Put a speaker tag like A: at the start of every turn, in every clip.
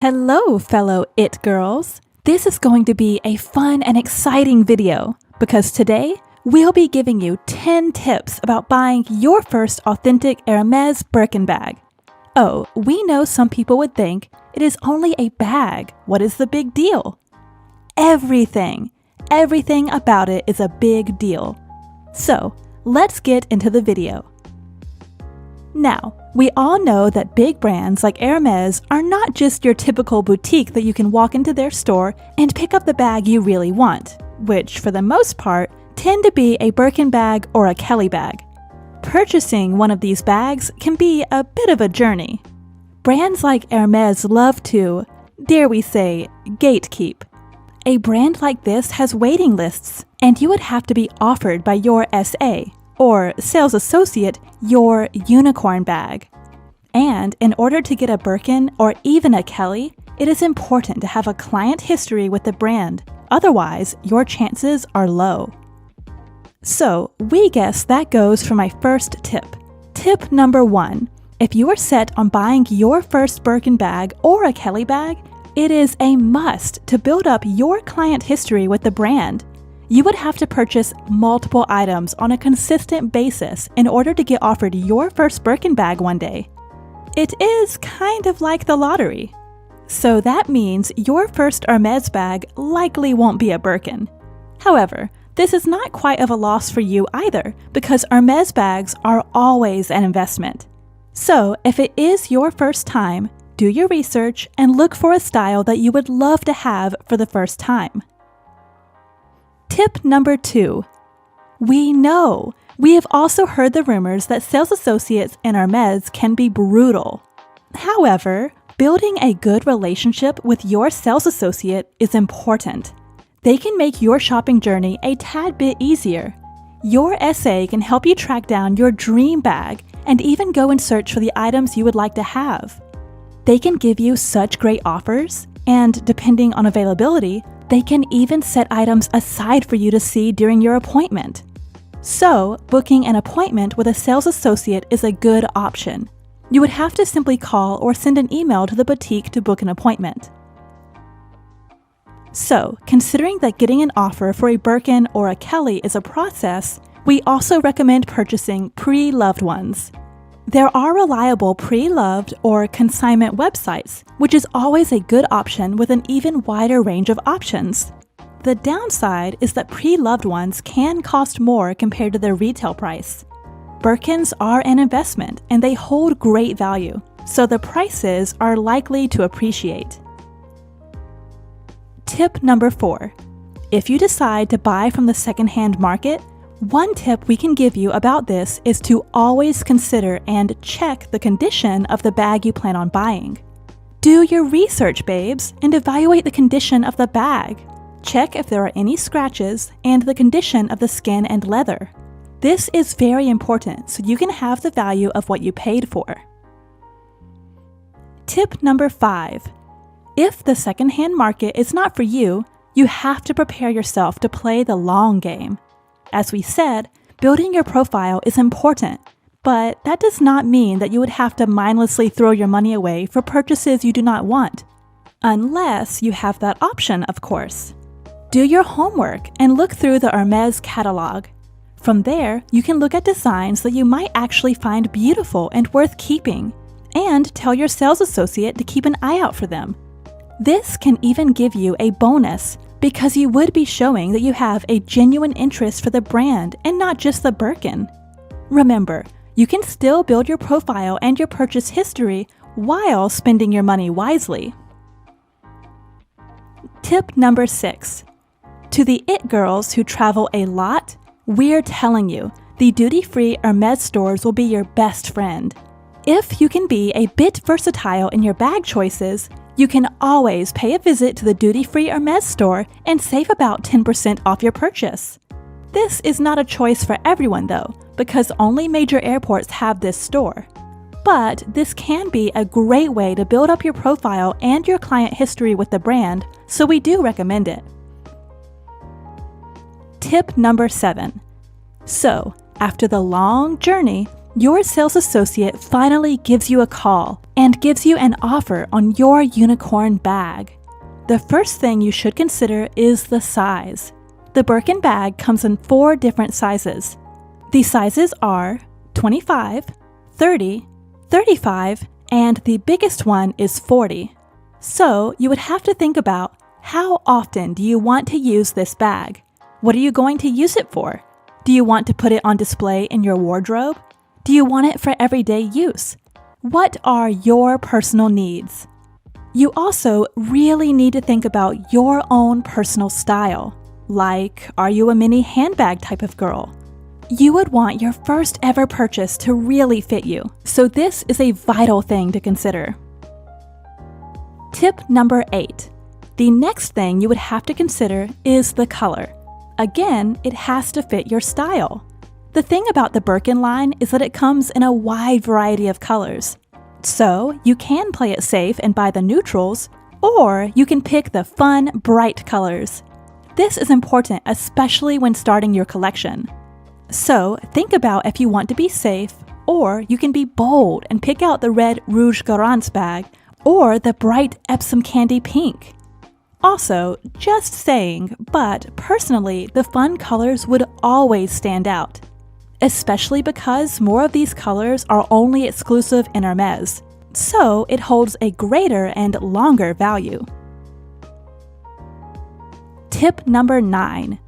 A: Hello, fellow It Girls! This is going to be a fun and exciting video because today we'll be giving you 10 tips about buying your first authentic Hermes Birkin bag. Oh, we know some people would think it is only a bag. What is the big deal? Everything about it is a big deal. So, let's get into the video. Now, we all know that big brands like Hermes are not just your typical boutique that you can walk into their store and pick up the bag you really want, which for the most part tend to be a Birkin bag or a Kelly bag. Purchasing one of these bags can be a bit of a journey. Brands like Hermes love to, dare we say, gatekeep. A brand like this has waiting lists, and you would have to be offered by your SA, or sales associate, your unicorn bag. And in order to get a Birkin or even a Kelly, it is important to have a client history with the brand. Otherwise, your chances are low. So, we guess that goes for my first tip. Tip number 1. If you are set on buying your first Birkin bag or a Kelly bag, it is a must to build up your client history with the brand. You would have to purchase multiple items on a consistent basis in order to get offered your first Birkin bag one day. It is kind of like the lottery. So that means your first Hermes bag likely won't be a Birkin. However, this is not quite of a loss for you either, because Hermes bags are always an investment. So if it is your first time, do your research and look for a style that you would love to have for the first time. Tip number 2. We have also heard the rumors that sales associates in Hermes can be brutal. However, building a good relationship with your sales associate is important. They can make your shopping journey a tad bit easier. Your SA can help you track down your dream bag and even go and search for the items you would like to have. They can give you such great offers, and depending on availability, they can even set items aside for you to see during your appointment. So, booking an appointment with a sales associate is a good option. You would have to simply call or send an email to the boutique to book an appointment. So, considering that getting an offer for a Birkin or a Kelly is a process, we also recommend purchasing pre-loved ones. There are reliable pre-loved or consignment websites, which is always a good option with an even wider range of options. The downside is that pre-loved ones can cost more compared to their retail price. Birkins are an investment and they hold great value, so the prices are likely to appreciate. Tip number 4. If you decide to buy from the secondhand market, one tip we can give you about this is to always consider and check the condition of the bag you plan on buying. Do your research, babes, and evaluate the condition of the bag. Check if there are any scratches and the condition of the skin and leather. This is very important so you can have the value of what you paid for. Tip number 5. If the secondhand market is not for you, you have to prepare yourself to play the long game. As we said, building your profile is important, but that does not mean that you would have to mindlessly throw your money away for purchases you do not want. Unless you have that option, of course. Do your homework and look through the Hermes catalog. From there, you can look at designs that you might actually find beautiful and worth keeping, and tell your sales associate to keep an eye out for them. This can even give you a bonus because you would be showing that you have a genuine interest for the brand and not just the Birkin. Remember, you can still build your profile and your purchase history while spending your money wisely. Tip number 6. To the It Girls who travel a lot, we're telling you, the duty-free Hermes stores will be your best friend. If you can be a bit versatile in your bag choices, you can always pay a visit to the duty-free Hermes store and save about 10% off your purchase. This is not a choice for everyone though, because only major airports have this store. But this can be a great way to build up your profile and your client history with the brand, so we do recommend it. Tip number 7. So, after the long journey, your sales associate finally gives you a call and gives you an offer on your unicorn bag. The first thing you should consider is the size. The Birkin bag comes in 4 different sizes. The sizes are 25, 30, 35, and the biggest one is 40. So you would have to think about, how often do you want to use this bag? What are you going to use it for? Do you want to put it on display in your wardrobe? Do you want it for everyday use? What are your personal needs? You also really need to think about your own personal style. Like, are you a mini handbag type of girl? You would want your first ever purchase to really fit you, so this is a vital thing to consider. Tip number 8. The next thing you would have to consider is the color. Again, it has to fit your style. The thing about the Birkin line is that it comes in a wide variety of colors. So you can play it safe and buy the neutrals, or you can pick the fun, bright colors. This is important, especially when starting your collection. So think about if you want to be safe, or you can be bold and pick out the red Rouge Garance bag or the bright Epsom candy pink. Also, just saying, but personally, the fun colors would always stand out, especially because more of these colors are only exclusive in Hermes, so it holds a greater and longer value. Tip number 9.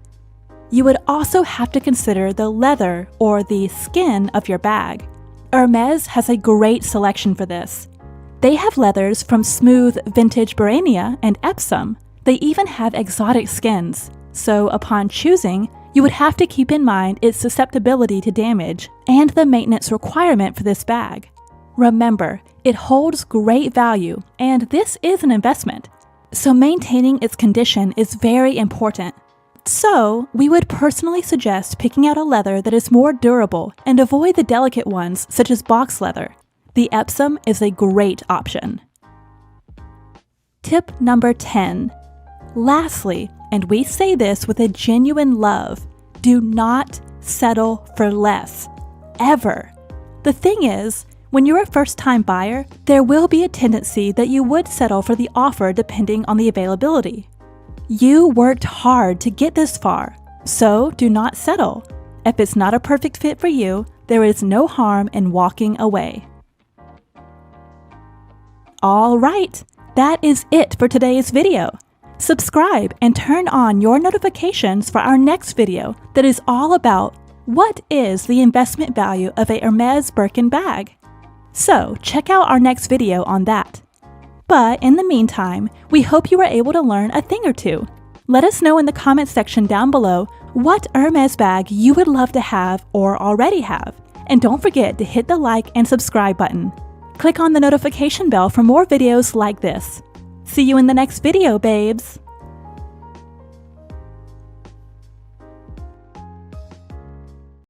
A: You would also have to consider the leather or the skin of your bag. Hermes has a great selection for this. They have leathers from smooth vintage Barania and Epsom. They even have exotic skins, so upon choosing, you would have to keep in mind its susceptibility to damage and the maintenance requirement for this bag. Remember, it holds great value, and this is an investment, so maintaining its condition is very important. So, we would personally suggest picking out a leather that is more durable and avoid the delicate ones such as box leather. The Epsom is a great option. Tip number 10. Lastly, and we say this with a genuine love, do not settle for less. Ever. The thing is, when you're a first-time buyer, there will be a tendency that you would settle for the offer depending on the availability. You worked hard to get this far, so do not settle. If it's not a perfect fit for you, there is no harm in walking away. All right, that is it for today's video. Subscribe and turn on your notifications for our next video that is all about what is the investment value of a Hermes Birkin bag. So check out our next video on that. But in the meantime, we hope you were able to learn a thing or two. Let us know in the comments section down below what Hermes bag you would love to have or already have. And don't forget to hit the like and subscribe button. Click on the notification bell for more videos like this. See you in the next video, babes!